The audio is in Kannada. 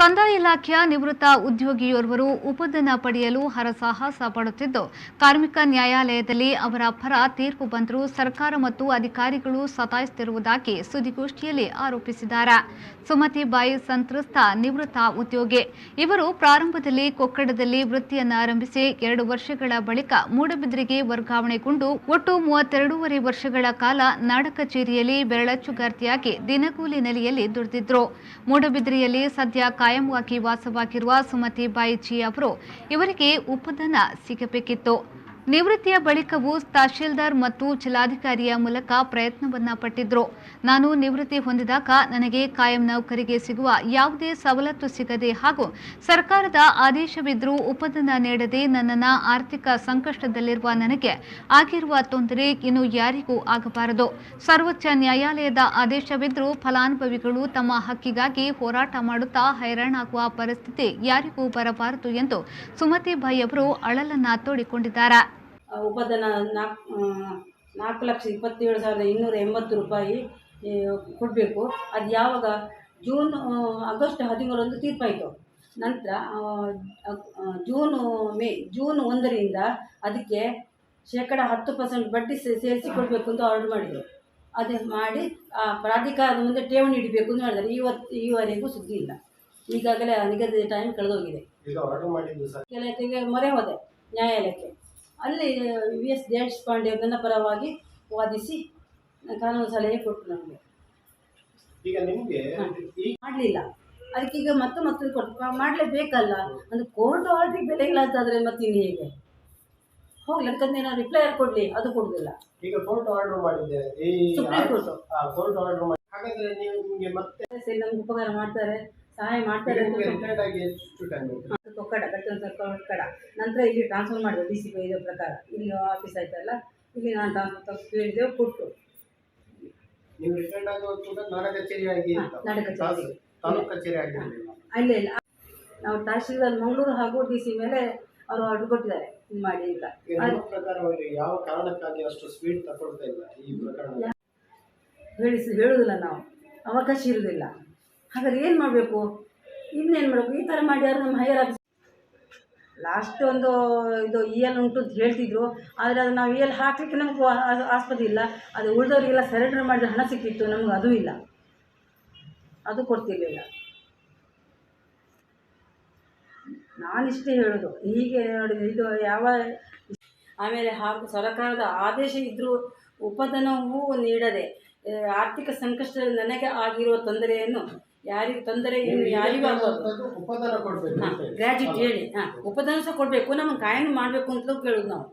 ಕಂದಾಯ ಇಲಾಖೆಯ ನಿವೃತ್ತ ಉದ್ಯೋಗಿಯೋರ್ವರು ಉಪಧನ ಪಡೆಯಲು ಹರಸಾಹಸ ಪಡುತ್ತಿದ್ದು, ಕಾರ್ಮಿಕ ನ್ಯಾಯಾಲಯದಲ್ಲಿ ಅವರ ಪರ ತೀರ್ಪು ಬಂದರೂ ಸರ್ಕಾರ ಮತ್ತು ಅಧಿಕಾರಿಗಳು ಸತಾಯಿಸುತ್ತಿರುವುದಾಗಿ ಸುದ್ದಿಗೋಷ್ಠಿಯಲ್ಲಿ ಆರೋಪಿಸಿದ್ದಾರೆ. ಸುಮತಿ ಬಾಯಿ ಸಂತ್ರಸ್ತ ನಿವೃತ್ತ ಉದ್ಯೋಗಿ. ಇವರು ಪ್ರಾರಂಭದಲ್ಲಿ ಕೊಕ್ಕಡದಲ್ಲಿ ವೃತ್ತಿಯನ್ನಾರಂಭಿಸಿ 2 ವರ್ಷಗಳ ಬಳಿಕ ಮೂಡಬಿದ್ರೆಗೆ ವರ್ಗಾವಣೆಗೊಂಡು ಒಟ್ಟು 32.5 ವರ್ಷಗಳ ಕಾಲ ನಾಡಕಚೇರಿಯಲ್ಲಿ ಬೆರಳಚ್ಚುಗಾರ್ತಿಯಾಗಿ ದಿನಗೂಲಿ ನೆಲೆಯಲ್ಲಿ ದುಡಿದಿದ್ರು. ಮೂಡಬಿದ್ರೆಯಲ್ಲಿ ಸದ್ಯ ಕಾಯಂವಾಗಿ ವಾಸವಾಗಿರುವ ಸುಮತಿ ಬಾಯಿಜಿ ಅವರು ಇವರಿಗೆ ಉಪಧನ ಸಿಗಬೇಕಿತ್ತು. ನಿವೃತ್ತಿಯ ಬಳಿಕವೂ ತಹಶೀಲ್ದಾರ್ ಮತ್ತು ಜಿಲ್ಲಾಧಿಕಾರಿಯ ಮೂಲಕ ಪ್ರಯತ್ನವನ್ನ ಪಟ್ಟಿದ್ರು. ನಾನು ನಿವೃತ್ತಿ ಹೊಂದಿದಾಗ ನನಗೆ ಕಾಯಂ ನೌಕರಿಗೆ ಸಿಗುವ ಯಾವುದೇ ಸವಲತ್ತು ಸಿಗದೆ ಹಾಗೂ ಸರ್ಕಾರದ ಆದೇಶವಿದ್ರೂ ಉಪಧನ ನೀಡದೆ ನನ್ನನ್ನು ಆರ್ಥಿಕ ಸಂಕಷ್ಟದಲ್ಲಿರುವ ನನಗೆ ಆಗಿರುವ ತೊಂದರೆ ಇನ್ನು ಯಾರಿಗೂ ಆಗಬಾರದು. ಸರ್ವೋಚ್ಚ ನ್ಯಾಯಾಲಯದ ಆದೇಶವಿದ್ರೂ ಫಲಾನುಭವಿಗಳು ತಮ್ಮ ಹಕ್ಕಿಗಾಗಿ ಹೋರಾಟ ಮಾಡುತ್ತಾ ಹೈರಾಣಾಗುವ ಪರಿಸ್ಥಿತಿ ಯಾರಿಗೂ ಬರಬಾರದು ಎಂದು ಸುಮತಿ ಬಾಯಿ ಅವರು ಅಳಲನ್ನ ತೋಡಿಕೊಂಡಿದ್ದಾರೆ. ಉಪಧನ 4,27,280 ರೂಪಾಯಿ ಕೊಡಬೇಕು. ಅದು ಯಾವಾಗ ಆಗಸ್ಟ್ 13 ತೀರ್ಪಾಯಿತು. ನಂತರ ಜೂನ್ 1ರಿಂದ ಅದಕ್ಕೆ ಶೇಕಡ 10% ಬಡ್ಡಿ ಸೇರಿಸಿ ಕೊಡಬೇಕು ಅಂತ ಆರ್ಡರ್ ಮಾಡಿದರು. ಅದೇ ಮಾಡಿ ಪ್ರಾಧಿಕಾರದ ಮುಂದೆ ಠೇವಣಿ ಇಡಬೇಕು ಅಂತ ಮಾಡಿದ್ದಾರೆ. ಈವರೆಗೂ ಸುದ್ದಿ ಇಲ್ಲ. ಈಗಾಗಲೇ ನಿಗದಿತ ಟೈಮ್ ಕಳೆದೋಗಿದೆ. ಕೆಲಕ್ಕೆ ಮೊರೆ ಹೋದೆ ನ್ಯಾಯಾಲಯಕ್ಕೆ. ಅಲ್ಲಿ VS ದೇಶಪಾಂಡೆ ನನ್ನ ಪರವಾಗಿ ವಾದಿಸಿ ಕಾನೂನು ಸಲಹೆ ಕೊಟ್ಟು ನಮಗೆ ಮಾಡಲಿಲ್ಲ. ಅದಕ್ಕೀಗ ಮತ್ತೆ ಕೊಟ್ಟು ಮಾಡಲೇಬೇಕಲ್ಲ. ಒಂದು ಕೋರ್ಟ್ ಆರ್ಡ್ರಿಗೆ ಬೆಲೆ ಇಲ್ಲ ಅಂತಾದರೆ ಮತ್ತೆ ಇನ್ನು ಹೇಗೆ ಹೋಗ್ಲಿ? ಅದಕ್ಕೆ ನಾನು ರಿಪ್ಲೈ ಕೊಡಲಿ, ಅದು ಕೊಡುದಿಲ್ಲ. ಈಗ ಕೋರ್ಟ್ ಆರ್ಡರ್ ಮಾಡಿದೆ, ಸುಪ್ರೀಂ ಕೋರ್ಟ್ ಆರ್ಡರ್ ಮಾಡಿ. ಹಾಗಾದ್ರೆ ನೀವು ನಿಮಗೆ ಮತ್ತೆ ನಮ್ಗೆ ಉಪಕಾರ ಮಾಡ್ತಾರೆ, ಸಹಾಯ ಮಾಡ್ತಾರೆ ಅಂತ ಕೊಕ್ಕಡ ನಂತರ ಇಲ್ಲಿ ಟ್ರಾನ್ಸ್ಫರ್ ಮಾಡಿದೆ. DCP ಇದರ ಪ್ರಕಾರ ಇಲ್ಲಿ ಆಫೀಸ್ ಆಯ್ತಲ್ಲ, ಇಲ್ಲಿ ನಾನು ಟ್ರಾನ್ಸ್ಫರ್ ಕೇಳಿದೆವು, ಕೊಟ್ಟು ನೀವು ರಿಟರ್ನ್ ಆಗುವಾಗ ಕೂಡ ನಾಡಕಚೇರಿಯಾಗಿ ತಾಲೂಕು ಕಚೇರಿ ಆಗಿರಲಿಲ್ಲ. ಇಲ್ಲ ಇಲ್ಲ, ನಾವು ತಹಶೀಲ್ದಾರ್ ಮಂಗಳೂರು ಹಾಗೂ DC ಮೇಲೆ ಅವರು ಆರ್ಡರ್ ಕೊಟ್ಟಿದ್ದಾರೆ ಇದು ಮಾಡಿ ಅಂತ. ನಿಮ್ಮ ಪ್ರಕಾರ ಯಾವ ಕಾರಣಕ್ಕಾಗಿ ಅಷ್ಟು ಸ್ಪೀಡ್ ತಗೊಳ್ತಾ ಇಲ್ಲ ಈ ಪ್ರಕರಣ? ಹೇಳುವುದಿಲ್ಲ, ನಾವು ಅವಕಾಶ ಇರುವುದಿಲ್ಲ. ಹಾಗಾದ್ರೆ ಏನು ಮಾಡಬೇಕು? ಇನ್ನೇನು ಮಾಡಬೇಕು? ಈ ಥರ ಮಾಡಿ ಯಾರು ನಮ್ಮ ಹೈಯರ್ ಆಫೀಸ್ ಲಾಸ್ಟ್ ಒಂದು ಇದು EL ಉಂಟು ಅಂತ ಹೇಳ್ತಿದ್ರು. ಆದರೆ ಅದು ನಾವು EL ಹಾಕಲಿಕ್ಕೆ ನಮಗೂ ಆಸ್ಪದ ಇಲ್ಲ. ಅದು ಉಳಿದವರಿಗೆಲ್ಲ ಸರೆಂಡರ್ ಮಾಡಿದ್ರೆ ಹಣ ಸಿಕ್ಕಿತ್ತು, ನಮ್ಗೆ ಅದೂ ಇಲ್ಲ, ಅದು ಕೊಡ್ತಿರ್ಲಿಲ್ಲ. ನಾನಿಷ್ಟೇ ಹೇಳೋದು, ಹೀಗೆ ನೋಡಿದ್ರೆ ಇದು ಯಾವ ಆಮೇಲೆ ಹಾಗೂ ಸರ್ಕಾರದ ಆದೇಶ ಇದ್ದರೂ ಉಪಧನವೂ ನೀಡದೆ ಆರ್ಥಿಕ ಸಂಕಷ್ಟದಲ್ಲಿ ನನಗೆ ಆಗಿರುವ ತೊಂದರೆಯನ್ನು ಯಾರಿಗೂ ಯಾರಿಗೂ ಆಗೋದು ಉಪಧನ ಕೊಡಬೇಕು, ಗ್ರ್ಯಾಜುಯೇಟ್ ಹೇಳಿ ಉಪಧನ ಸಹ ಕೊಡಬೇಕು, ನಮಗೆ ಕಾಯಂ ಮಾಡಬೇಕು ಅಂತಲೂ ಕೇಳೋದು ನಾವು.